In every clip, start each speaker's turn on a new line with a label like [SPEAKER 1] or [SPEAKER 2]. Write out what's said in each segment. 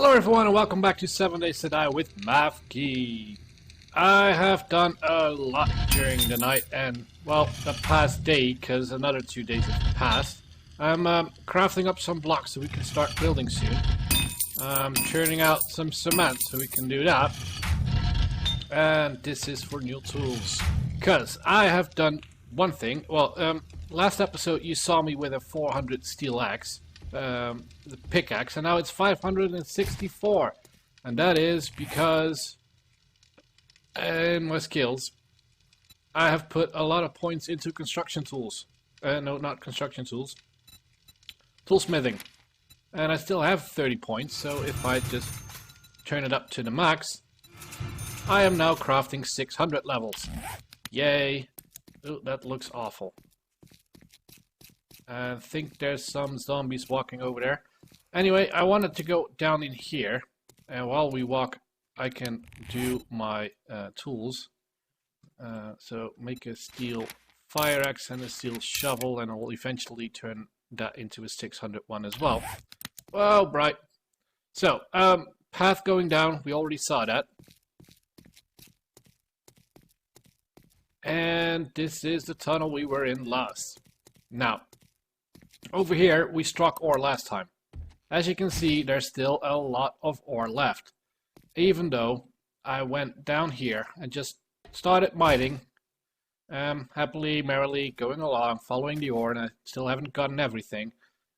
[SPEAKER 1] Hello everyone and welcome back to 7 Days to Die with Navezgane. I have done a lot during the night and, well, the past day, because another 2 days have passed. I'm crafting up some blocks so we can start building soon. I'm churning out some cement so we can do that. And this is for new tools. Because I have done one thing. Well, last episode you saw me with a 400 steel axe. The pickaxe, and now it's 564, and that is because in my skills I have put a lot of points into construction tools. No, not construction tools, toolsmithing, and I still have 30 points. So if I just turn it up to the max, I am now crafting 600 levels. Yay! Oh, that looks awful. I think there's some zombies walking over there. Anyway, I wanted to go down in here, and while we walk I can do my tools. So make a steel fire axe and a steel shovel, and I'll eventually turn that into a 600 one as well. Whoa, bright. So, path going down, we already saw that. And this is the tunnel we were in last. Now, over here, we struck ore last time. As you can see, there's still a lot of ore left. Even though I went down here and just started mining, happily, merrily, going along, following the ore, and I still haven't gotten everything.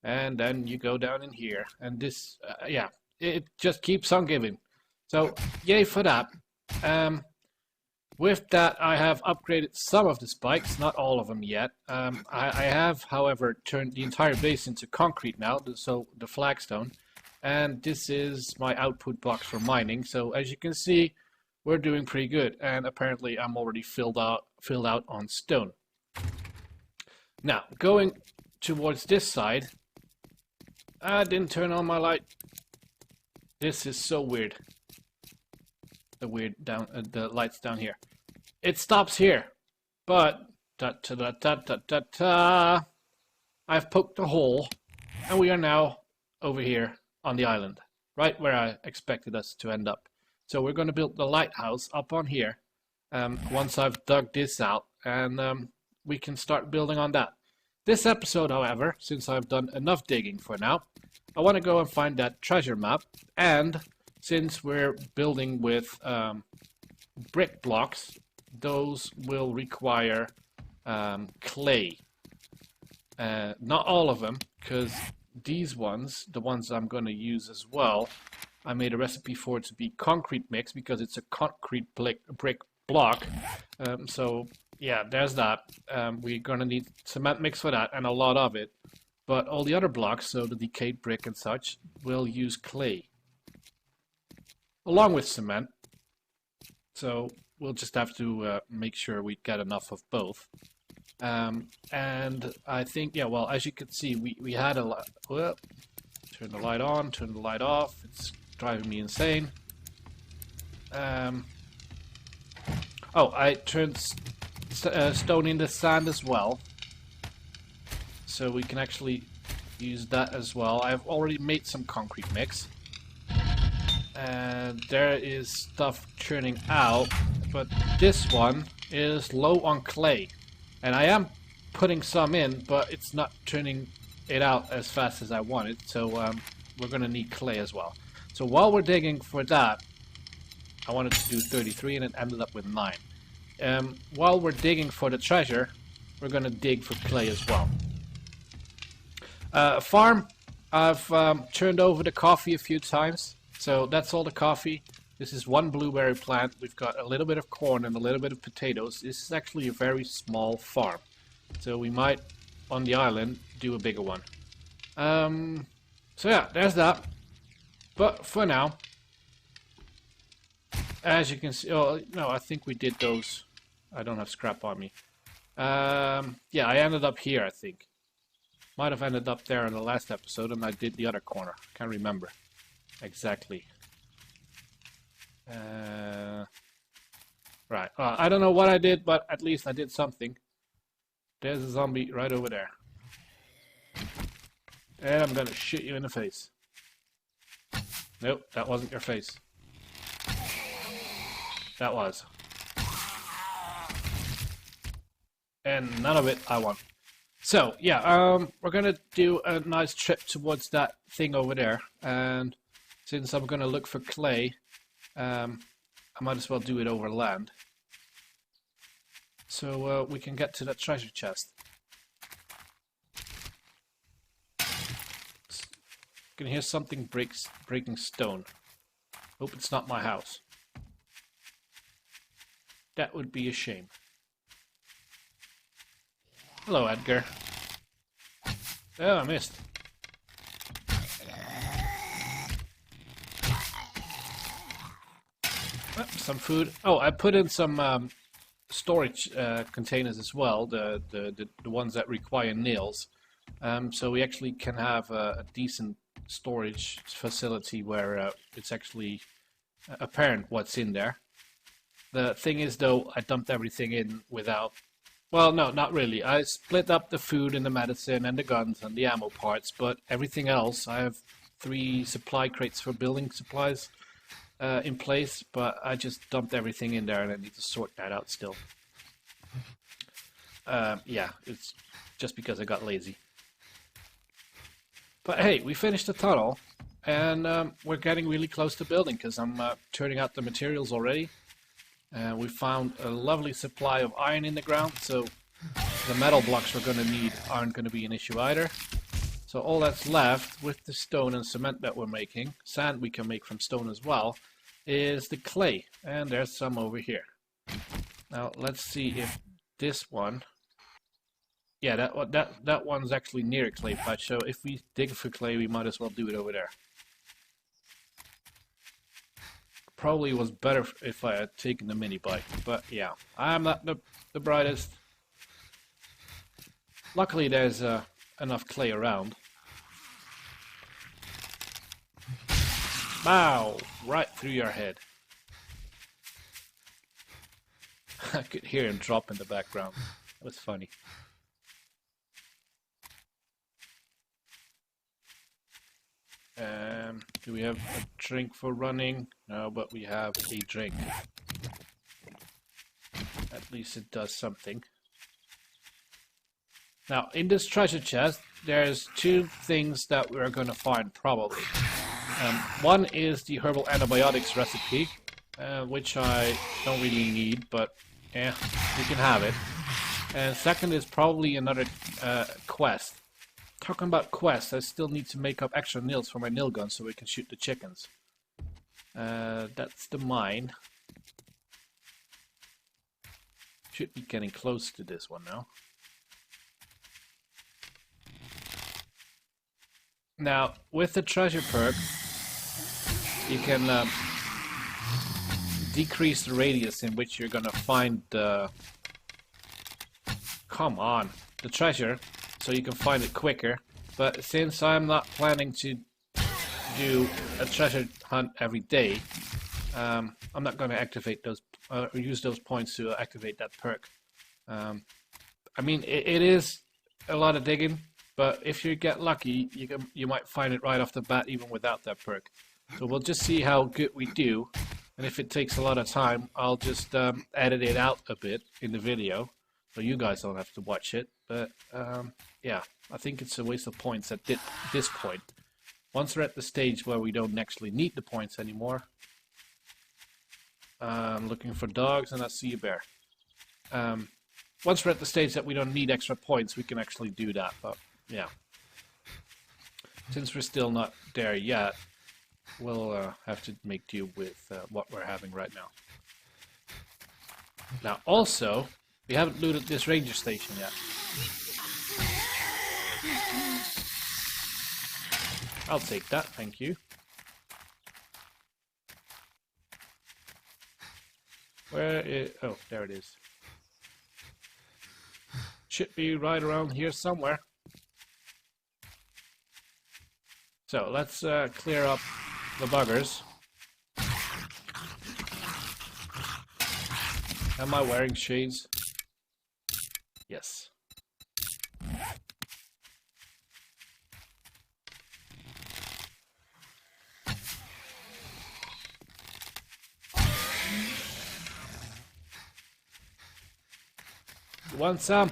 [SPEAKER 1] And then you go down in here, and this, yeah, it just keeps on giving. So, yay for that. With that, I have upgraded some of the spikes, not all of them yet. I have, however, turned the entire base into concrete now, so the flagstone. And this is my output box for mining. So as you can see, we're doing pretty good. And apparently, I'm already filled out on stone. Now, going towards this side, I didn't turn on my light. This is so weird. The lights down here. It stops here, but I've poked a hole, and we are now over here on the island, right where I expected us to end up. So we're going to build the lighthouse up on here. Once I've dug this out, and we can start building on that. This episode, however, since I've done enough digging for now, I want to go and find that treasure map. And since we're building with brick blocks, those will require clay. Not all of them, because these ones, the ones I'm going to use as well, I made a recipe for it to be concrete mix because it's a concrete brick block. So yeah, there's that. We're going to need cement mix for that, and a lot of it. But all the other blocks, so the decayed brick and such, will use clay along with cement. So we'll just have to make sure we get enough of both. And I think, yeah, well, as you can see, we had a lot. Well, turn the light on, turn the light off. It's driving me insane. Oh, I turned stone into sand as well, so we can actually use that as well. I've already made some concrete mix. And there is stuff churning out, but this one is low on clay. And I am putting some in, but it's not turning it out as fast as I wanted, so we're going to need clay as well. So while we're digging for that, I wanted to do 33 and it ended up with 9. While we're digging for the treasure, we're going to dig for clay as well. Farm, I've turned over the coffee a few times. So that's all the coffee. This is one blueberry plant. We've got a little bit of corn and a little bit of potatoes. This is actually a very small farm. So we might, on the island, do a bigger one. So yeah, there's that. But for now, as you can see, oh no, I think we did those. I don't have scrap on me. Yeah, I ended up here, I think. Might have ended up there in the last episode, and I did the other corner. Can't remember exactly. Right. I don't know what I did, but at least I did something. There's a zombie right over there. And I'm gonna shoot you in the face. Nope, that wasn't your face. That was. And none of it I want. So, yeah, we're gonna do a nice trip towards that thing over there. And since I'm gonna look for clay, I might as well do it over land. So we can get to that treasure chest. I can hear something breaking stone. Hope it's not my house. That would be a shame. Hello, Edgar. Oh, I missed. Oh, some food. Oh, I put in some storage containers as well. The ones that require nails. So we actually can have a decent storage facility where it's actually apparent what's in there. The thing is, though, I dumped everything in without... Well, no, not really. I split up the food and the medicine and the guns and the ammo parts, but everything else, I have 3 supply crates for building supplies in place, but I just dumped everything in there and I need to sort that out still. Yeah, it's just because I got lazy. But hey, we finished the tunnel, and we're getting really close to building because I'm turning out the materials already. We found a lovely supply of iron in the ground, so the metal blocks we're going to need aren't going to be an issue either. So all that's left with the stone and cement that we're making, sand we can make from stone as well, is the clay, and there's some over here. Now let's see if this one... Yeah, that one's actually near a clay patch, so if we dig for clay, we might as well do it over there. Probably was better if I had taken the mini bike, but yeah, I'm not the brightest. Luckily, there's enough clay around. Wow! Right through your head. I could hear him drop in the background. That was funny. Do we have a drink for running? No, but we have a drink. At least it does something. Now, in this treasure chest, there's 2 things that we're going to find, probably. One is the herbal antibiotics recipe, which I don't really need, but yeah, we can have it. And second is probably another quest. Talking about quests, I still need to make up extra nails for my nail gun so we can shoot the chickens. That's the mine. Should be getting close to this one now. Now, with the treasure perk, you can decrease the radius in which you're gonna find the... Come on, the treasure. So you can find it quicker, but since I'm not planning to do a treasure hunt every day, I'm not going to activate those or use those points to activate that perk. I mean, it is a lot of digging, but if you get lucky, you might find it right off the bat even without that perk. So we'll just see how good we do, and if it takes a lot of time, I'll just edit it out a bit in the video, so you guys don't have to watch it. But yeah, I think it's a waste of points at this point. Once we're at the stage where we don't actually need the points anymore. I'm looking for dogs and I see a bear. Once we're at the stage that we don't need extra points, we can actually do that. But yeah, since we're still not there yet, we'll have to make do with what we're having right now. Now also, we haven't looted this ranger station yet. I'll take that, thank you. Where is... Oh, there it is. Should be right around here somewhere. So, let's clear up the buggers. Am I wearing shades? Yes. You want some?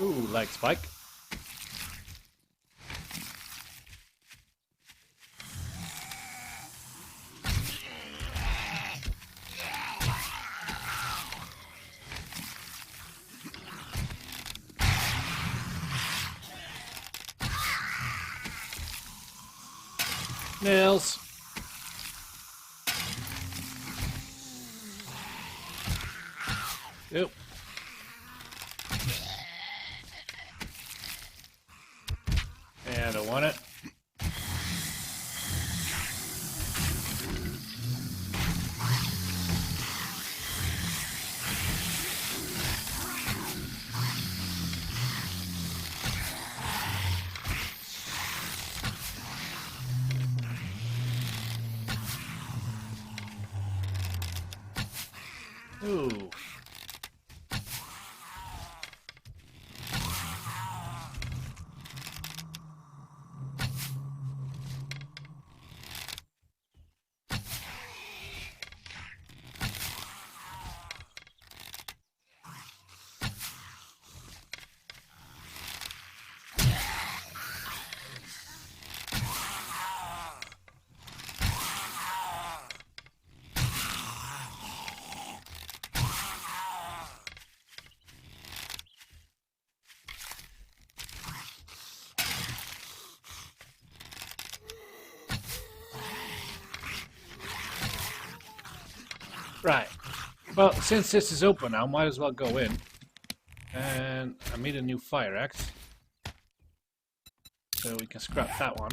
[SPEAKER 1] Ooh, leg spike. Nails. Yep. Yeah, I don't want it. Ooh. Right. Well, since this is open now, might as well go in. And I made a new fire axe. So we can scrap that one.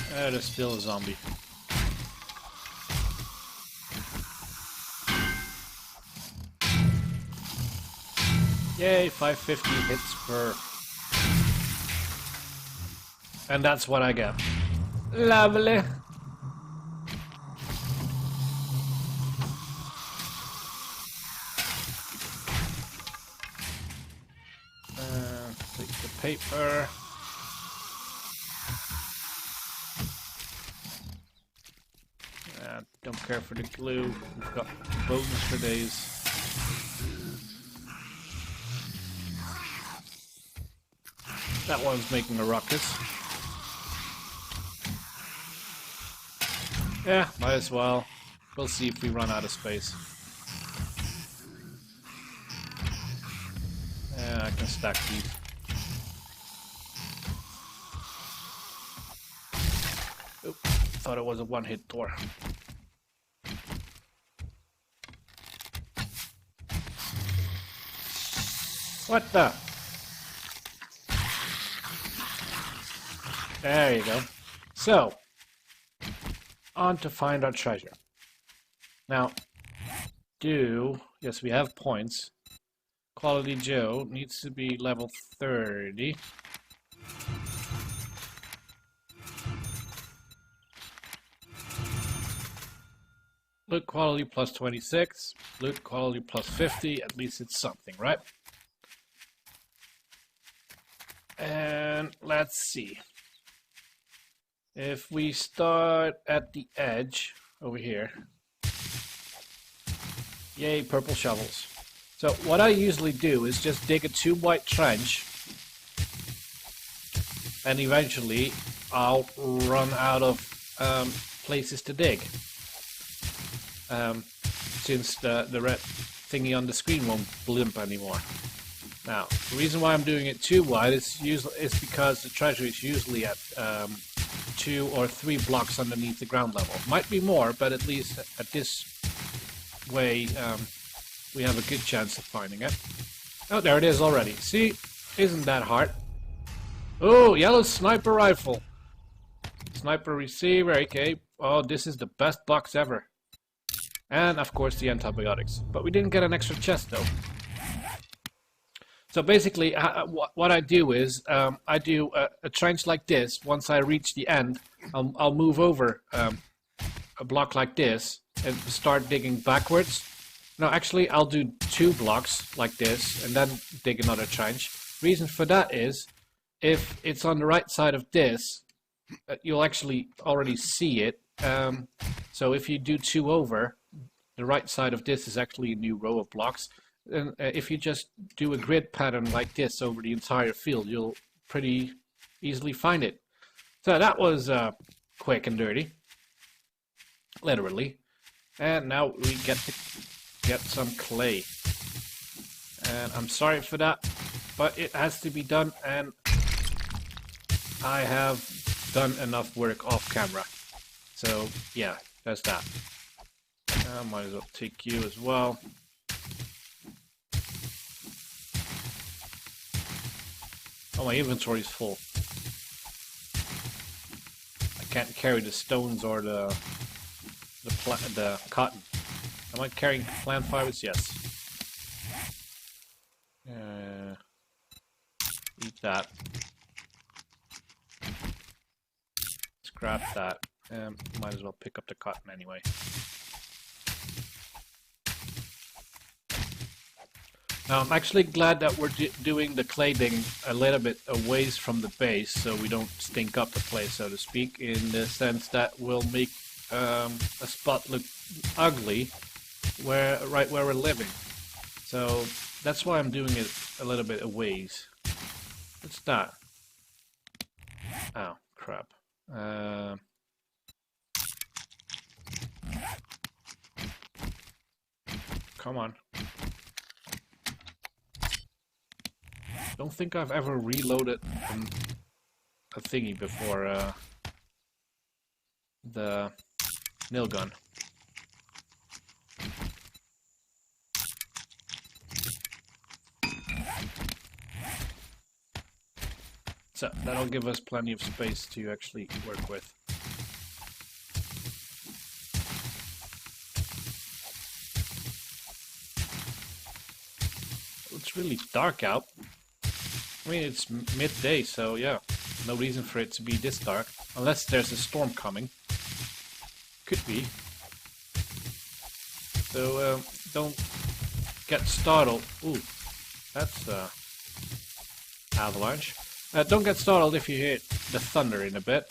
[SPEAKER 1] There's still a zombie. Yay, 550 hits per. And that's what I get. Lovely. Take the paper. Don't care for the glue. We've got bonus for days. That one's making a ruckus. Yeah, might as well. We'll see if we run out of space. Yeah, I can stack these. Oop, thought it was a one-hit door. What the? There you go. So, on to find our treasure. Now, yes, we have points. Quality Joe needs to be level 30. Loot quality plus 26. Loot quality plus 50. At least it's something, right? And let's see. If we start at the edge over here. Yay, purple shovels. So what I usually do is just dig a 2-wide trench, and eventually I'll run out of places to dig. Since the red thingy on the screen won't blimp anymore. Now, the reason why I'm doing it 2 wide is because the treasure is usually at 2 or 3 blocks underneath the ground level. Might be more, but at least at this way we have a good chance of finding it. Oh, there it is already. See? Isn't that hard? Oh, yellow sniper rifle. Sniper receiver, okay. Oh, this is the best box ever. And, of course, the antibiotics. But we didn't get an extra chest, though. So basically, what I do is, I do a trench like this. Once I reach the end, I'll move over a block like this and start digging backwards. No, actually, I'll do 2 blocks like this and then dig another trench. Reason for that is, if it's on the right side of this, you'll actually already see it. So if you do 2 over, the right side of this is actually a new row of blocks. And if you just do a grid pattern like this over the entire field, you'll pretty easily find it. So that was quick and dirty, literally. And now we get to get some clay. And I'm sorry for that, but it has to be done, and I have done enough work off camera. So yeah, that's that. I might as well take you as well. Oh, my inventory's full. I can't carry the stones or the cotton. Am I carrying plant fibers? Yes. Eat that. Scrap that. Might as well pick up the cotton anyway. Now, I'm actually glad that we're doing the clay thing a little bit away from the base, so we don't stink up the place, so to speak, in the sense that we'll make a spot look ugly right where we're living. So that's why I'm doing it a little bit away. What's that? Oh, crap. Come on. Don't think I've ever reloaded a thingy before, the nail gun. So that'll give us plenty of space to actually work with. It's really dark out. I mean, it's midday, so yeah, no reason for it to be this dark. Unless there's a storm coming. Could be. So, don't get startled. Ooh, that's avalanche. Don't get startled if you hear the thunder in a bit.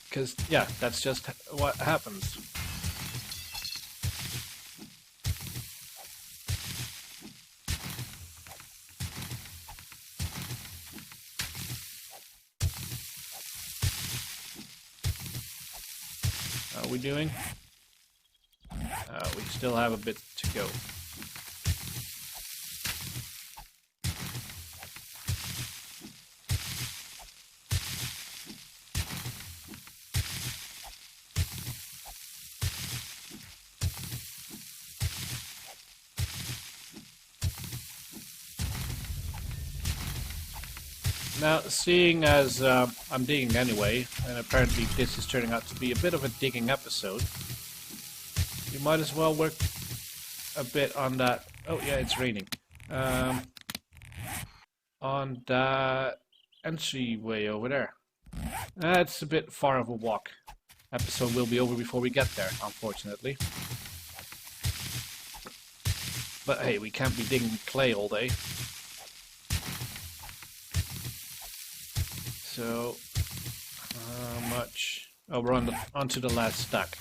[SPEAKER 1] Because, yeah, that's just what happens. How are we doing? We still have a bit to go. Now, seeing as I'm digging anyway, and apparently this is turning out to be a bit of a digging episode, we might as well work a bit on that. Oh yeah, it's raining. On that entryway over there. It's a bit far of a walk. Episode will be over before we get there, unfortunately. But hey, we can't be digging clay all day. So, how much? Oh, we're onto the last stack.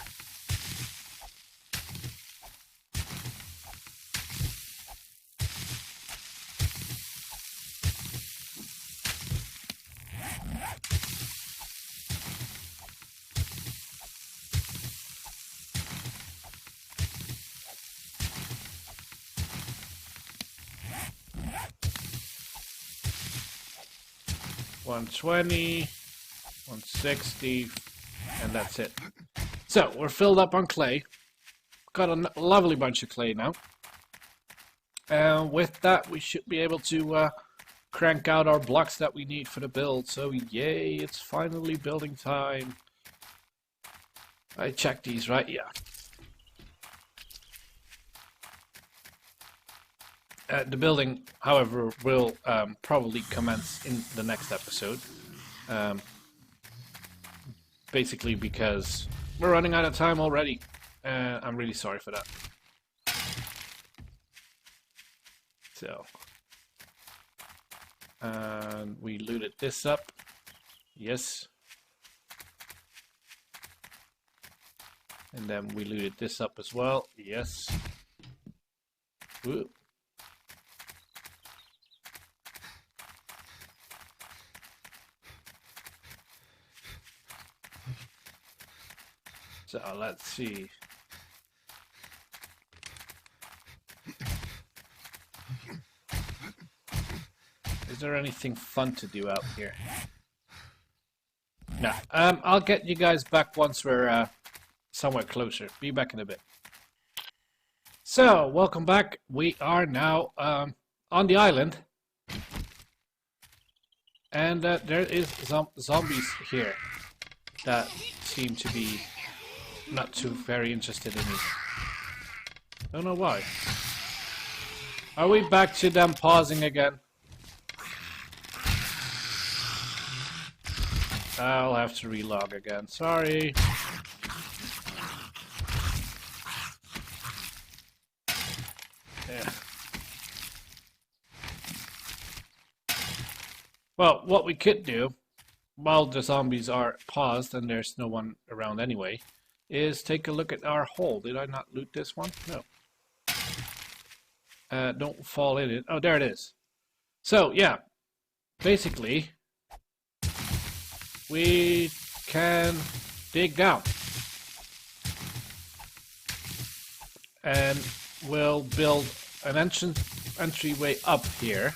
[SPEAKER 1] $120, $160, and that's it. So, we're filled up on clay. Got a lovely bunch of clay now. And with that, we should be able to crank out our blocks that we need for the build. So, yay, it's finally building time. I checked these, right? Yeah. The building, however, will probably commence in the next episode. Basically because we're running out of time already. I'm really sorry for that. So, and we looted this up. Yes. And then we looted this up as well. Yes. Ooh. So let's see. Is there anything fun to do out here? No. I'll get you guys back once we're somewhere closer. Be back in a bit. So, welcome back. We are now on the island. And there is zombies here that seem to be not too very interested in me. Don't know why. Are we back to them pausing again? I'll have to relog again. Sorry. Yeah. Well, what we could do, while the zombies are paused and there's no one around anyway, is take a look at our hole. Did I not loot this one? No. Don't fall in it. Oh, there it is. So, yeah. Basically, we can dig down. And we'll build an entryway up here.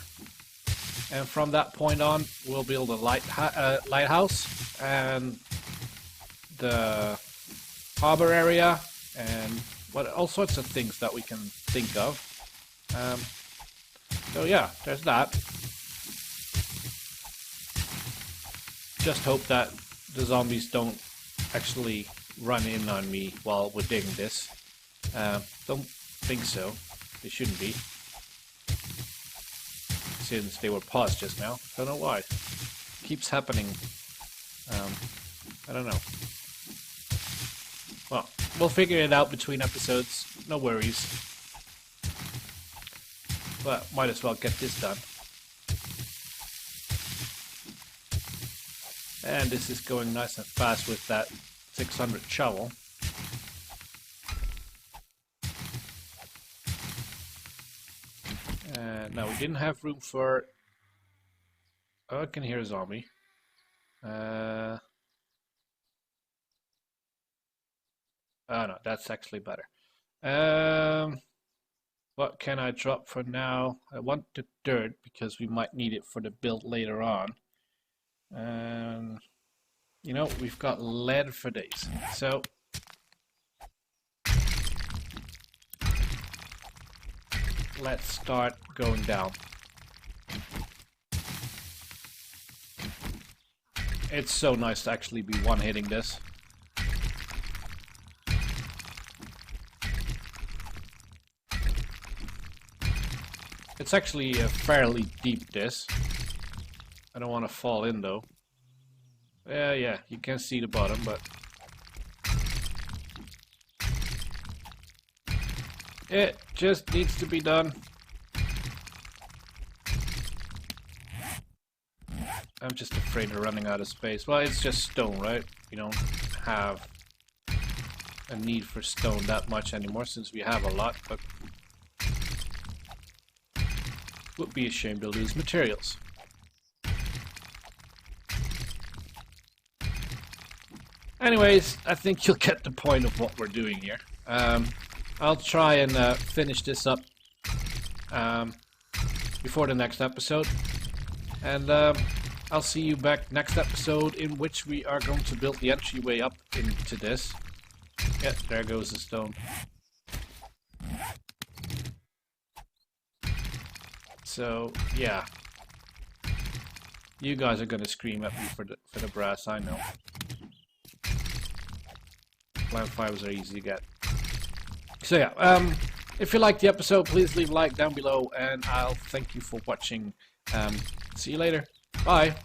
[SPEAKER 1] And from that point on, we'll build a lighthouse and the harbor area and all sorts of things that we can think of. So yeah, there's that. Just hope that the zombies don't actually run in on me while we're digging this. Don't think so. They shouldn't be. Since they were paused just now. Don't know why. Keeps happening. I don't know. Well, we'll figure it out between episodes. No worries. But might as well get this done. And this is going nice and fast with that 600 shovel. Now we didn't have room for... Oh, I can hear a zombie. Oh no, that's actually better. What can I drop for now? I want the dirt because we might need it for the build later on. You know, we've got lead for days. So let's start going down. It's so nice to actually be one-hitting this. It's actually fairly deep, this. I don't want to fall in though. Yeah, you can see the bottom, but it just needs to be done. I'm just afraid of running out of space. Well, it's just stone, right? We don't have a need for stone that much anymore since we have a lot, but would be a shame to lose materials. Anyways, I think you'll get the point of what we're doing here. I'll try and finish this up before the next episode. And I'll see you back next episode in which we are going to build the entryway up into this. Yeah, there goes the stone. So, yeah. You guys are gonna scream at me for the brass, I know. Plant fibers are easy to get. So yeah, if you liked the episode, please leave a like down below, and I'll thank you for watching. See you later. Bye.